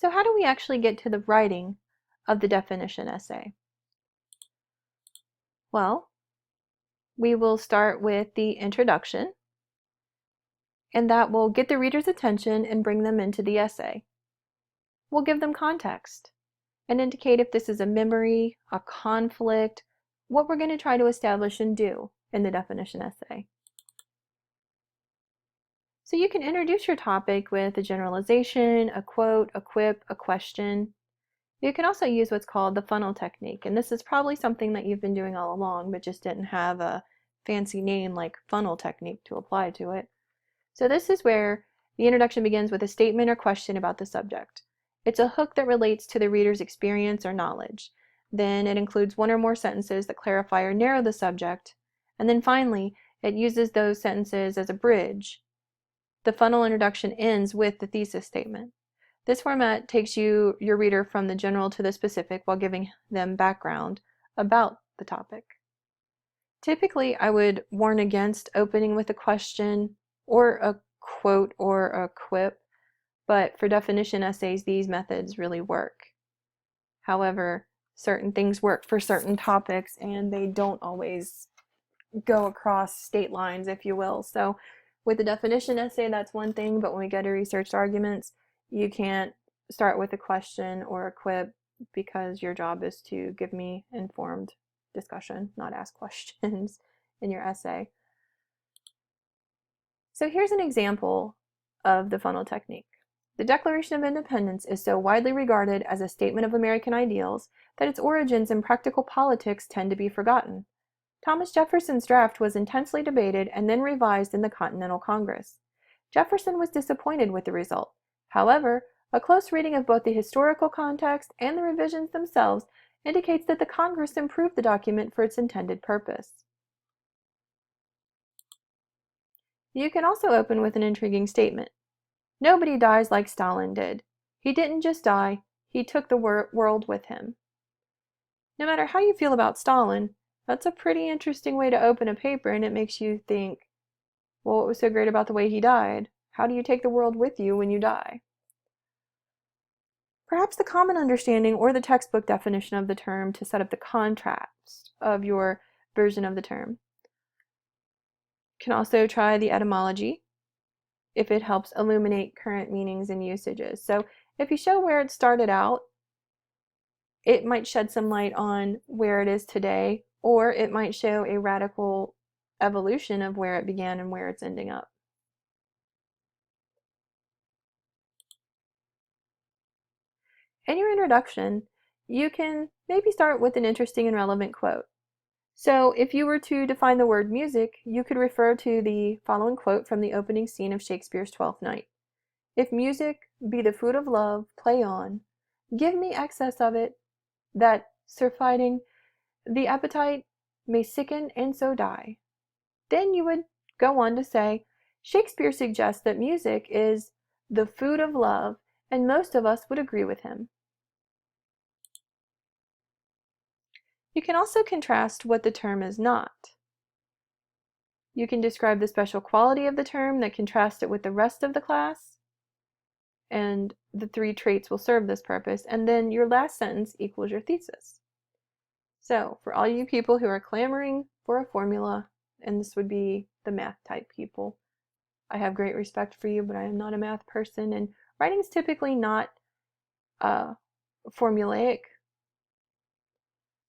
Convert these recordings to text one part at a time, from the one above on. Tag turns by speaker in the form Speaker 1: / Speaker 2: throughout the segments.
Speaker 1: So how do we actually get to the writing of the definition essay? Well, we will start with the introduction, and that will get the reader's attention and bring them into the essay. We'll give them context and indicate if this is a memory, a conflict, what we're going to try to establish and do in the definition essay. So you can introduce your topic with a generalization, a quote, a quip, a question. You can also use what's called the funnel technique, and this is probably something that you've been doing all along but just didn't have a fancy name like funnel technique to apply to it. So this is where the introduction begins with a statement or question about the subject. It's a hook that relates to the reader's experience or knowledge. Then it includes one or more sentences that clarify or narrow the subject. And then finally, it uses those sentences as a bridge. The funnel introduction ends with the thesis statement. This format takes your reader from the general to the specific while giving them background about the topic. Typically, I would warn against opening with a question or a quote or a quip, but for definition essays, these methods really work. However, certain things work for certain topics and they don't always go across state lines, if you will. So with the definition essay, that's one thing, but when we go to research arguments, you can't start with a question or a quip because your job is to give me informed discussion, not ask questions in your essay. So here's an example of the funnel technique. The Declaration of Independence is so widely regarded as a statement of American ideals that its origins in practical politics tend to be forgotten. Thomas Jefferson's draft was intensely debated and then revised in the Continental Congress. Jefferson was disappointed with the result. However, a close reading of both the historical context and the revisions themselves indicates that the Congress improved the document for its intended purpose. You can also open with an intriguing statement. Nobody dies like Stalin did. He didn't just die, he took the world with him. No matter how you feel about Stalin, that's a pretty interesting way to open a paper, and it makes you think, well, what was so great about the way he died? How do you take the world with you when you die? Perhaps the common understanding or the textbook definition of the term to set up the contrast of your version of the term. You can also try the etymology if it helps illuminate current meanings and usages. So if you show where it started out, it might shed some light on where it is today, or it might show a radical evolution of where it began and where it's ending up. In your introduction, you can maybe start with an interesting and relevant quote. So if you were to define the word music, you could refer to the following quote from the opening scene of Shakespeare's Twelfth Night. If music be the food of love, play on. Give me excess of it, that, surfeiting the appetite, may sicken and so die. Then you would go on to say, Shakespeare suggests that music is the food of love, and most of us would agree with him. You can also contrast what the term is not. You can describe the special quality of the term that contrasts it with the rest of the class, and the three traits will serve this purpose, and then your last sentence equals your thesis. So, for all you people who are clamoring for a formula, and this would be the math type people, I have great respect for you, but I am not a math person, and writing is typically not formulaic.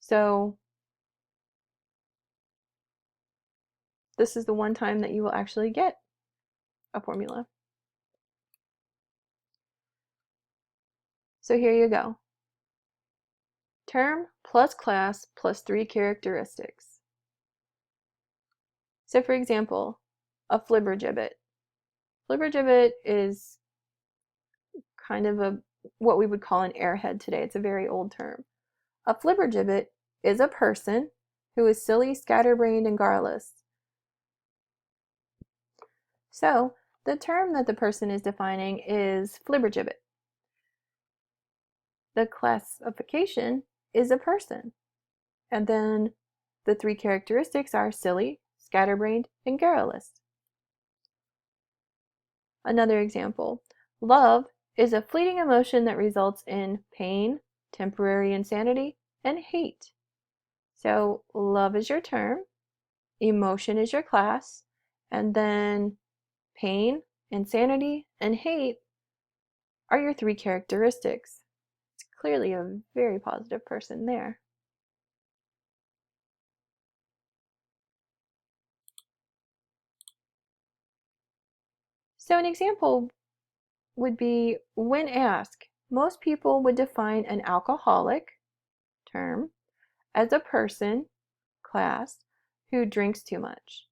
Speaker 1: So this is the one time that you will actually get a formula. So here you go. Term plus class plus three characteristics. So for example, a flibbergibbet. Flibbergibbet is kind of what we would call an airhead today. It's a very old term. A flibbergibbet is a person who is silly, scatterbrained, and garrulous. So the term that the person is defining is flibbergibbet. The classification is a person. And then the three characteristics are silly, scatterbrained, and garrulous. Another example, love is a fleeting emotion that results in pain, temporary insanity, and hate. So love is your term, emotion is your class, and then pain, insanity, and hate are your three characteristics. It's clearly a very positive person there. So an example would be when asked, most people would define an alcoholic term as a person, class, who drinks too much.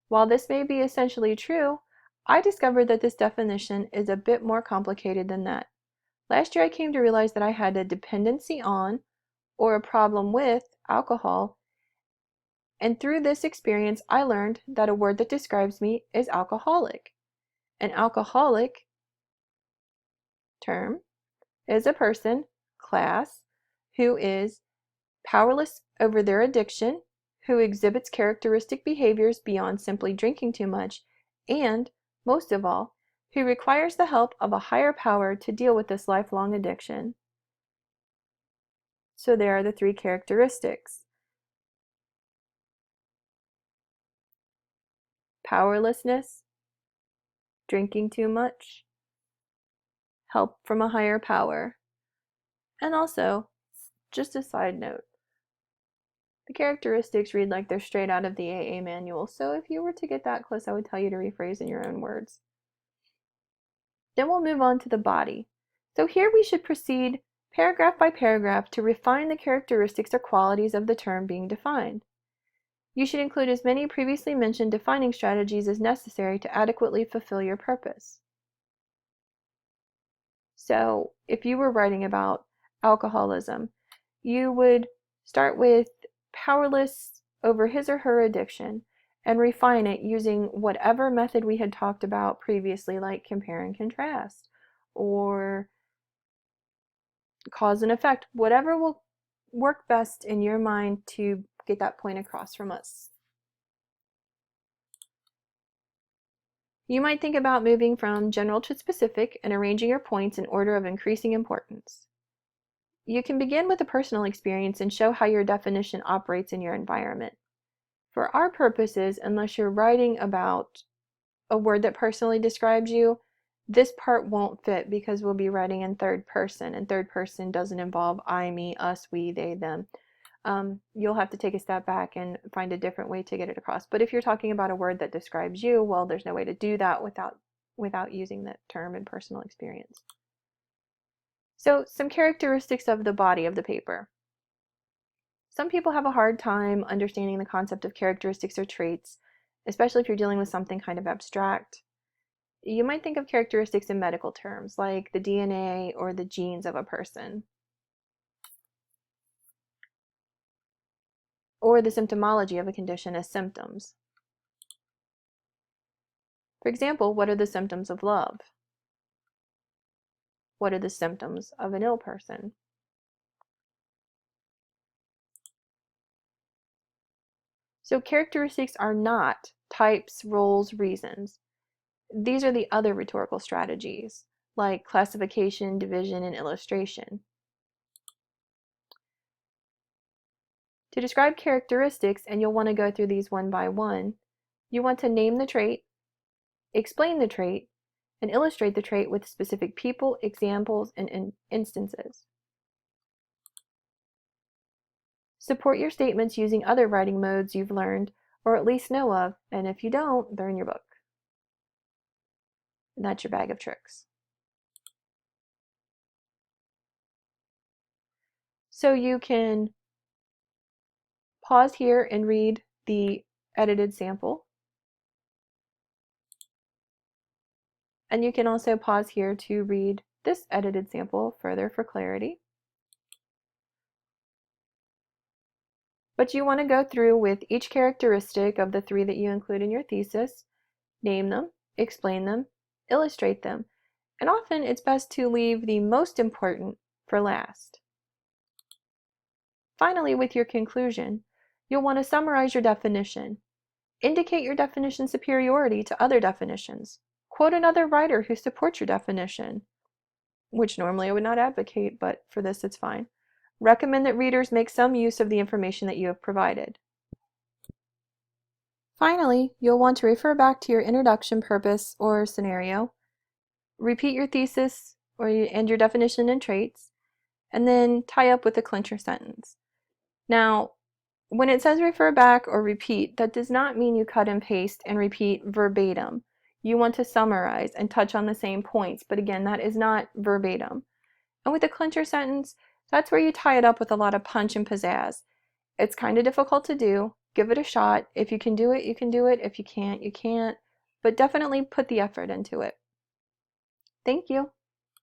Speaker 1: While this may be essentially true, I discovered that this definition is a bit more complicated than that. Last year I came to realize that I had a dependency on or a problem with alcohol, and through this experience I learned that a word that describes me is alcoholic. An alcoholic term is a person, class, who is powerless over their addiction, who exhibits characteristic behaviors beyond simply drinking too much, and, most of all, who requires the help of a higher power to deal with this lifelong addiction. So there are the three characteristics: powerlessness, drinking too much, help from a higher power. And also, just a side note, the characteristics read like they're straight out of the AA manual, so if you were to get that close, I would tell you to rephrase in your own words. Then we'll move on to the body. So here we should proceed paragraph by paragraph to refine the characteristics or qualities of the term being defined. You should include as many previously mentioned defining strategies as necessary to adequately fulfill your purpose. So if you were writing about alcoholism, you would start with powerless over his or her addiction and refine it using whatever method we had talked about previously, like compare and contrast or cause and effect, whatever will work best in your mind to get that point across from us. You might think about moving from general to specific and arranging your points in order of increasing importance. You can begin with a personal experience and show how your definition operates in your environment. For our purposes, unless you're writing about a word that personally describes you, this part won't fit because we'll be writing in third person, and third person doesn't involve I, me, us, we, they, them. You'll have to take a step back and find a different way to get it across. But if you're talking about a word that describes you, well, there's no way to do that without using that term in personal experience. So some characteristics of the body of the paper. Some people have a hard time understanding the concept of characteristics or traits, especially if you're dealing with something kind of abstract. You might think of characteristics in medical terms, like the DNA or the genes of a person, or the symptomology of a condition as symptoms. For example, what are the symptoms of love? What are the symptoms of an ill person? So characteristics are not types, roles, reasons. These are the other rhetorical strategies, like classification, division, and illustration. To describe characteristics, and you'll want to go through these one by one, you want to name the trait, explain the trait, and illustrate the trait with specific people, examples, and instances. Support your statements using other writing modes you've learned or at least know of, and if you don't, they're in your book. And that's your bag of tricks. So you can pause here and read the edited sample. And you can also pause here to read this edited sample further for clarity. But you want to go through with each characteristic of the three that you include in your thesis, name them, explain them, illustrate them, and often it's best to leave the most important for last. Finally, with your conclusion, you'll want to summarize your definition. Indicate your definition's superiority to other definitions. Quote another writer who supports your definition. which normally I would not advocate, but for this it's fine. Recommend that readers make some use of the information that you have provided. Finally, you'll want to refer back to your introduction, purpose, or scenario, repeat your thesis and your definition and traits, and then tie up with a clincher sentence. Now, when it says refer back or repeat, that does not mean you cut and paste and repeat verbatim. You want to summarize and touch on the same points, but again, that is not verbatim. And with a clincher sentence, that's where you tie it up with a lot of punch and pizzazz. It's kind of difficult to do. Give it a shot. If you can do it, you can do it. If you can't, you can't. But definitely put the effort into it. Thank you.